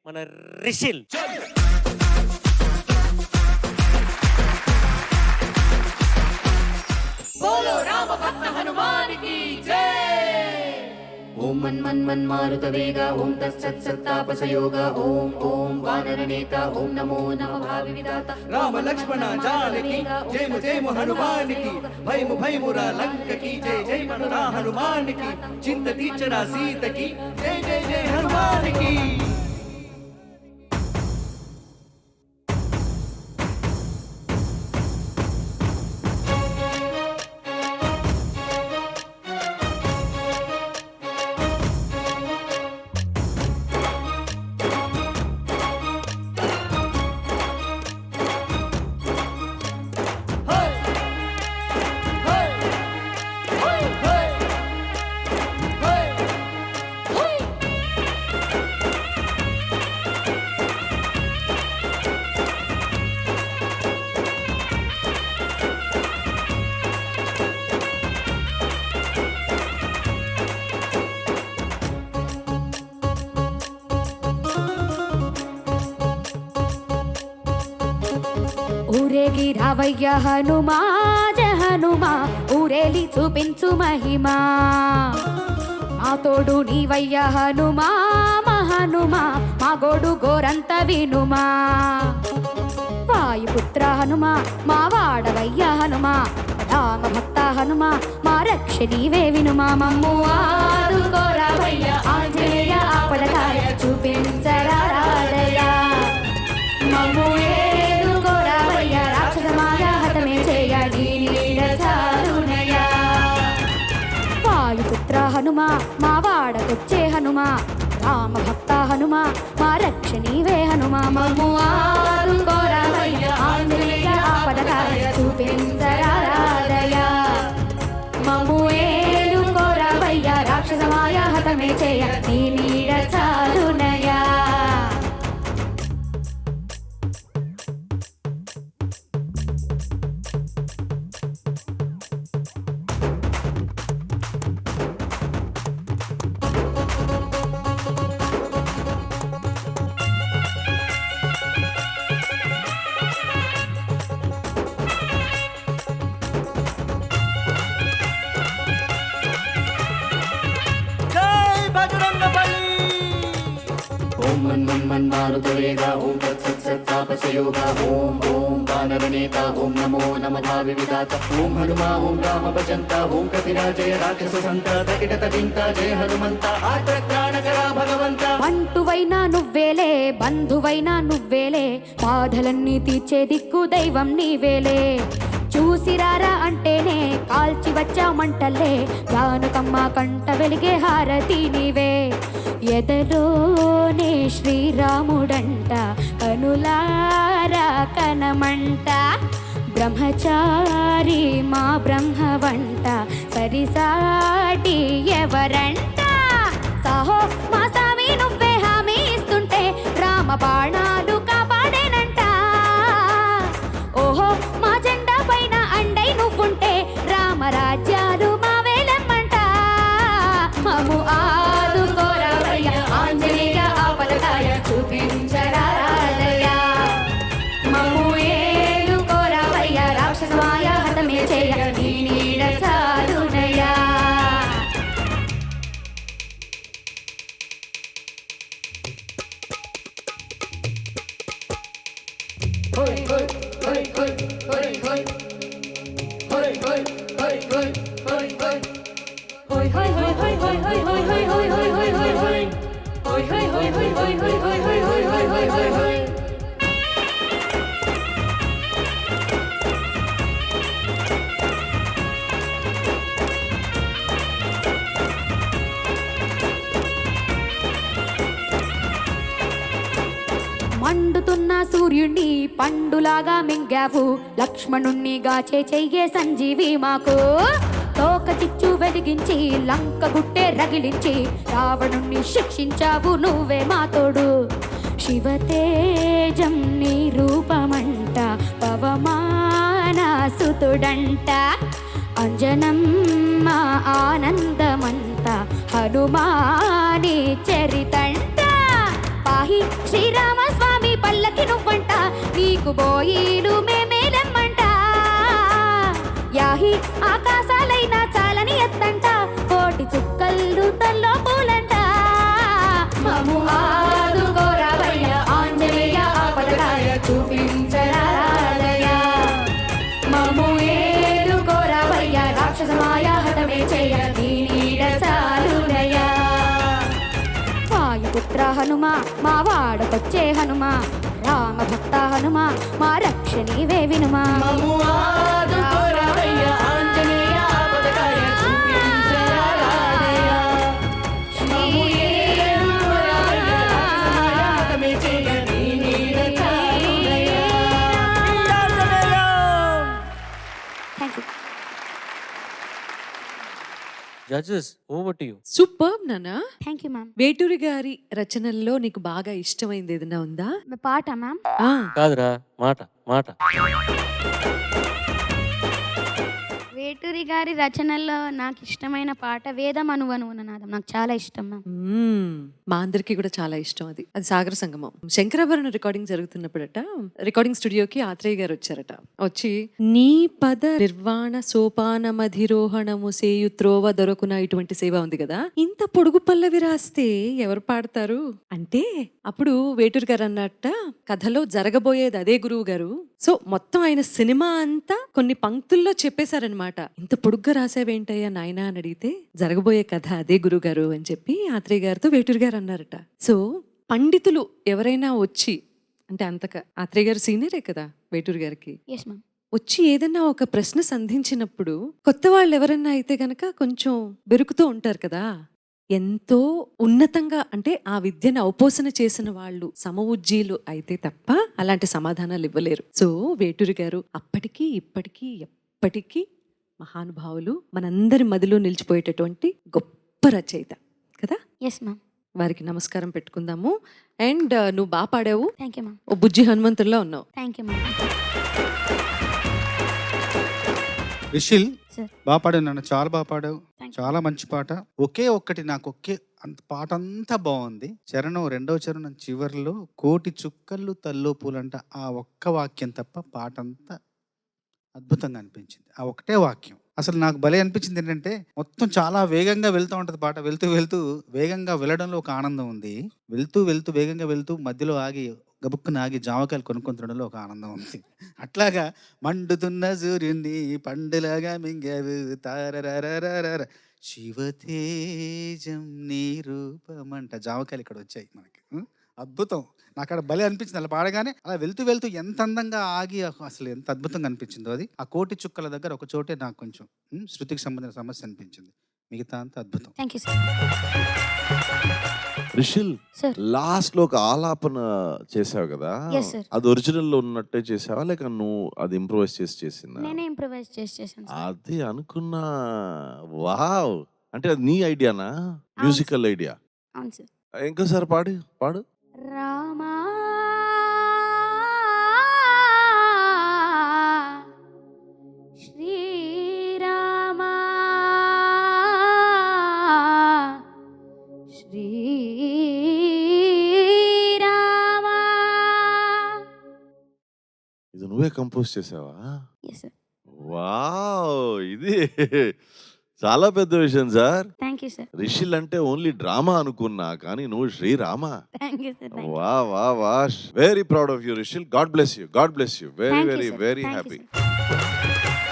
మన రిషిల్. बोलो राम भक्त हनुमान की जय। ओम मन मन मन मारुत वेगा ओम तत्सत् सत्तापसयोगा ओम ओम वानर नेता ओम नमो नमः भावि विधाता राम लक्ष्मण जानकी जय जय हनुमान की भय मुरा लंक की जय जय मनरा हनुमान की चिंत दीचरा सीत की जय जय जय हनुमान की. ఊరేగి రావయ్య హనుమా జయ హనుమా ఊరేలి చూపించు మహిమా మా తోడు నీవయ్య హనుమా మహనుమా మా గోడు గోరంత వినుమా వాయుపుత్ర హనుమా మా వాడవయ్య హనుమా రామ భక్త హనుమా మా రక్ష నీవే వినుమా మమ్ము ఆదుకోరావయ్య ఆంజనేయ ఆపదకాయ చూపించరాదయ మమ్ము వాయుపుత్ర హనుమా మా వాడకొచ్చే హనుమా రామ భక్త హనుమా మా రక్ష నీవే హనుమా మమ్ము ఆదుకోరావయ్య ఆంజనేయ ఆపదకాయ చూపించరాదయ మమ్ము ఏలుకోరావయ్య రాక్షసమాయ హతమే చేయ నీ నీడ చాలునయా. ओम मन मन मन मारुत वेगा ओम तत्सत् सत्तापसयोगा ओम ओम वानर नेता ओम नमो नमः भावि विधाता ओम हनुमा ओम राम भजंता ओम कपिराजय राक्षस संता तकिट तदिंता जय हनुमंता आत्रत्राणकरा भगवंता. బంటువైనా నువ్వేలే బంధువైనా నువ్వేలే బాధలన్నీ తీర్చే దిక్కు దైవం నీవేలే చూసిరారా అంటేనే కాల్చి వచ్చా మంటల్లే జానకమ్మ కంట వెలిగే హారతి నీవే ఎదలోనే శ్రీరాముడంట కనులారా కనమంట బ్రహ్మచారి మా బ్రహ్మవంట సరిసాటి ఎవరంట సాహో మా స్వామి నువ్వే హామీ ఇస్తుంటే రామ బాణాలు కాపాడేనంట ఓహో మా జెండా పైన అండై నువ్వుంటే రామరాజ్యాలు మా వేలమ్మంట మము ఆదుకోరావయ్య ఆంజనేయ ఆపదకాయ చూపించరాదయ మము ఏలుకోరావయ్య రాక్షసమాయ హతమే చేయ నీ నీడ చాలునయా. మండుతున్న సూర్యుణ్ణి పండులాగా మింగావు లక్ష్మణుణ్ణి గాచే చెయ్యే సంజీవి మాకు తోక చిచ్చు వెలిగించి లంక గుట్టే రగిలించి రావణుణ్ణి శిక్షించావు నువ్వే మా తోడు శివతేజం నీ రూపమంట పవమానసుతుడంట అంజనమ్మ ఆనందమంత హనుమాని చరితంట యాహి శ్రీరామస్వామి పల్లకి నువ్వంట, నీకు బోయిలు మేమేలమ్మంట. యాహి ఆకాశాలైనా చాలని ఎత్తంట, కోటి చుక్కలు తల్లో పూలంట. మము ఆదుకోరావయ్య ఆంజనేయ ఆపదకాయ చూపించరాదయ. మము ఏలుకోరావయ్య రాక్షసమాయ హతమే చేయ నీ నీడ చాలునయ. వాయుపుత్ర హనుమ మా వాడకొచ్చే హనుమ, రామ భక్త హనుమ మా రక్ష నీవే వినుమా. మము ఆదుకోరావయ్య ఆంజనేయ ఆపదకాయ చూపించరాదయ. మము ఏలుకోరావయ్య రాక్షసమాయ హతమే చేయ నీ నీడ చాలునయ. Thank you. Judges over to you. Super నానా. Thank you ma'am. వేటూరి గారి రచనల్లో నీకు బాగా ఇష్టమైంది ఏదైనా ఉందా? పాట మ్యామ్. ఆ, కాదురా మాట మాట. వేటూరి గారి రచనల్లో నాకు ఇష్టమైన పాట వేదమనువనువున నాదం, నాకు చాలా ఇష్టం మ్యామ్. మా అందరికి కూడా చాలా ఇష్టం అది. అది సాగర సంగమం. శంకరాభరణ రికార్డింగ్ జరుగుతున్నప్పుడట రికార్డింగ్ స్టూడియోకి ఆత్రేయ గారు వచ్చారట. వచ్చి నీ పద నిర్వాణ సోపానమధిరోహణము సేయు త్రోవ దొరకున ఇటువంటి సేవ ఉంది కదా, ఇంత పొడుగు పల్లవి రాస్తే ఎవరు పాడతారు అంటే అప్పుడు వేటూరి గారు అన్నట్ట, కథలో జరగబోయేది అదే గురువు గారు. సో మొత్తం ఆయన సినిమా అంతా కొన్ని పంక్తుల్లో చెప్పేశారనమాట. ఇంత పొడుగ్గా రాసేవేంటయ్యా నాయనా అని అడిగితే, జరగబోయే కథ అదే గురువు గారు అని చెప్పి ఆత్రేయ గారితో వేటూరి గారు అన్నారట. సో పండితులు ఎవరైనా వచ్చి, అంటే అంతక ఆత్రేయ గారు సీనియరే కదా వేటూరి గారికి, ఎస్ మ్యామ్. వచ్చి ఏదన్నా ఒక ప్రశ్న సంధించినప్పుడు కొత్త వాళ్ళు ఎవరన్నా అయితే గనక కొంచెం బెరుకుతూ ఉంటారు కదా. ఎంతో ఉన్నతంగా అంటే ఆ విద్యను అవపోసన చేసిన వాళ్ళు సమవుజ్జీలు అయితే తప్ప అలాంటి సమాధానాలు ఇవ్వలేరు. సో వేటూరి గారు అప్పటికీ ఇప్పటికీ ఎప్పటికీ మహానుభావులు, మనందరి మదిలో నిలిచిపోయేటటువంటి గొప్ప రచయిత కదా. Yes ma'am. వారికి నమస్కారం పెట్టుకుందాము. అండ్ నువ్వు బాగా పాడావు. Thank you ma'am. ఓ బుజ్జి హనుమంతుల్లో ఉన్నావు. Thank you ma'am. Rishil sir. బాగా పాడావు నాన్న, చాలా బాగా పాడావు. Thank you. చాలా మంచి పాట. ఒకే ఒక్కటి నాకు అంత పాట అంతా బాగుంది. చరణం రెండవ చరణం చివరిలో కోటి చుక్కలు తల్లో పూలంట ఆ ఒక్క వాక్యం తప్ప పాట అంతా అద్భుతంగా అనిపించింది. ఆ ఒకటే వాక్యం అసలు నాకు భలే అనిపించింది. ఏంటంటే మొత్తం చాలా వేగంగా వెళ్తూ ఉంటుంది పాట. వెళ్తూ వెళ్తూ వేగంగా వెళ్ళడంలో ఒక ఆనందం ఉంది. వెళ్తూ వెళ్తూ వేగంగా వెళ్తూ మధ్యలో ఆగి గబుక్కున ఆగి జామకాయలు కొనుక్కొని తినడంలో ఒక ఆనందం ఉంది. అట్లాగా మండుతున్న సూర్యుని పండులాగా మింగావు తారరరరర శివతేజం నీ రూపమంట. జామకాయలు ఇక్కడ వచ్చాయి మనకి. అద్భుతం. నాకు అక్కడ భలే అనిపించింది అలా పాడగానే. అలా వెళ్తూ వెళ్తూ ఎంత అందంగా ఆగి అసలు ఎంత అద్భుతంగా అనిపించిందో అది. ఆ కోటి చుక్కల దగ్గర ఒక చోటే నాకు కొంచెం శృతికి సంబంధించిన సమస్య అనిపించింది. మిగతా అంతా అద్భుతం. Thank you sir. Rishil sir. Last లో ఒక ఆలాపన చేసావు కదా, Yes, sir. అది ఒరిజినల్ లో ఉన్నట్టే చేసావా లేక నువ్వు అది ఇంప్రూవైజ్ చేసి చేసిందా? నేనే ఇంప్రూవైజ్ చేసాను సార్. అది అనుకున్నా. వావ్, అంటే అది నీ ఐడియానా? Musical idea? అవును సార్. ఇంకోసారి పాడు పాడు. రామా శ్రీరామా శ్రీరామా. ఇది నువ్వే కంపోజ్ చేసావా? Yes sir. వావ్, ఇది చాలా పెద్ద విషయం sir. Thank you sir. Rishil అంటే ఓన్లీ డ్రామా అనుకున్నా, కానీ నువ్వు శ్రీరామ. Thank you sir. వా వా వా, very proud of you Rishil. God bless you, God bless you. Very Thank you, very sir. Very Thank you, happy. sir.